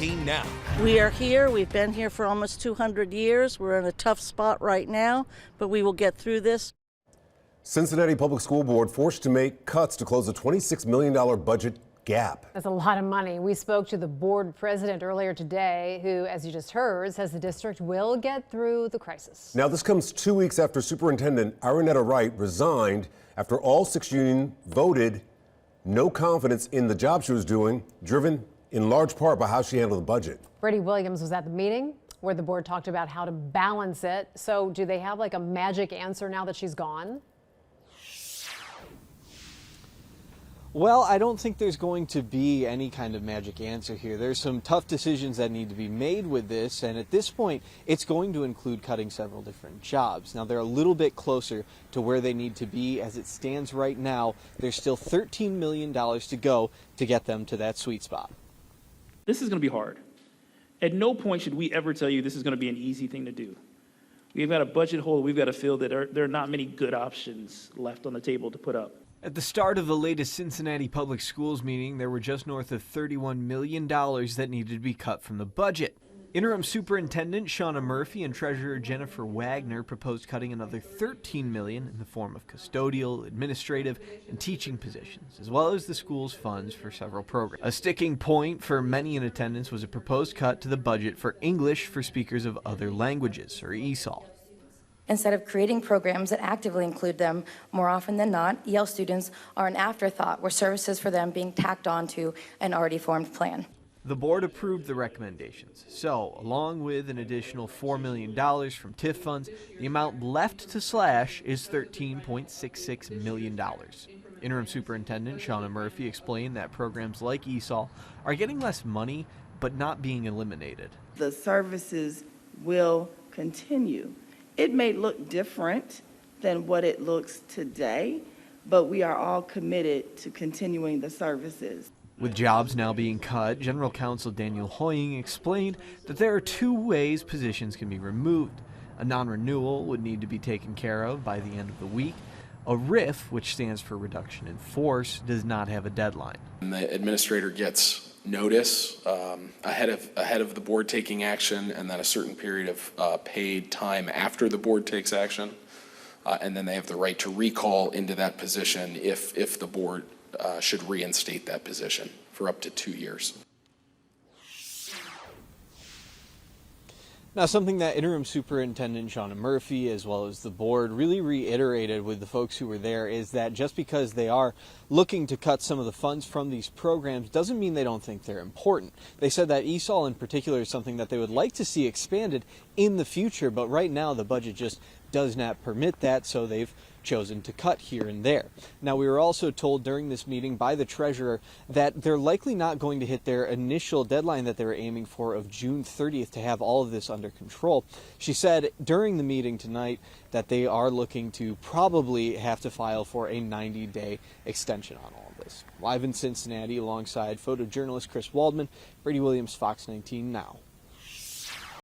Now. We are here. We've been here for almost 200 years. We're in a tough spot right now, but we will get through this. Cincinnati Public School Board forced to make cuts to close a $26 million budget gap. That's a lot of money. We spoke to the board president earlier today, who, as you just heard, says the district will get through the crisis. Now, this comes 2 weeks after Superintendent Aranetta Wright resigned after all 6 unions voted no confidence in the job she was doing, driven in large part by how she handled the budget. Brady Williams was at the meeting where the board talked about how to balance it. So do they have like a magic answer now that she's gone? Well, I don't think there's going to be any kind of magic answer here. There's some tough decisions that need to be made with this, and at this point, it's going to include cutting several different jobs. Now, they're a little bit closer to where they need to be. As it stands right now, there's still $13 million to go to get them to that sweet spot. This is going to be hard. At no point should we ever tell you this is going to be an easy thing to do. We've got a budget hole we've got to fill that there are not many good options left on the table to put up. At the start of the latest Cincinnati Public Schools meeting, there were just north of $31 million that needed to be cut from the budget. Interim Superintendent Shauna Murphy and Treasurer Jennifer Wagner proposed cutting another $13 million in the form of custodial, administrative, and teaching positions, as well as the school's funds for several programs. A sticking point for many in attendance was a proposed cut to the budget for English for speakers of other languages, or ESOL. Instead of creating programs that actively include them, more often than not, EL students are an afterthought, with services for them being tacked onto an already formed plan. The board approved the recommendations, so along with an additional $4 million from TIF funds, the amount left to slash is $13.66 million. Interim Superintendent Shauna Murphy explained that programs like ESOL are getting less money, but not being eliminated. The services will continue. It may look different than what it looks today, but we are all committed to continuing the services. With jobs now being cut, General Counsel Daniel Hoying explained that there are 2 ways positions can be removed. A non-renewal would need to be taken care of by the end of the week. A RIF, which stands for reduction in force, does not have a deadline. And the administrator gets notice ahead of the board taking action, and then a certain period of paid time after the board takes action, and then they have the right to recall into that position if the board should reinstate that position for up to 2 years. Now, something that Interim Superintendent Shauna Murphy, as well as the board, really reiterated with the folks who were there is that just because they are looking to cut some of the funds from these programs doesn't mean they don't think they're important. They said that ESOL in particular is something that they would like to see expanded in the future, but right now the budget just does not permit that, so they've chosen to cut here and there. Now, we were also told during this meeting by the treasurer that they're likely not going to hit their initial deadline that they were aiming for of June 30th to have all of this under control. She said during the meeting tonight that they are looking to probably have to file for a 90-day extension on all of this. Live in Cincinnati alongside photojournalist Chris Waldman, Brady Williams, Fox 19 Now.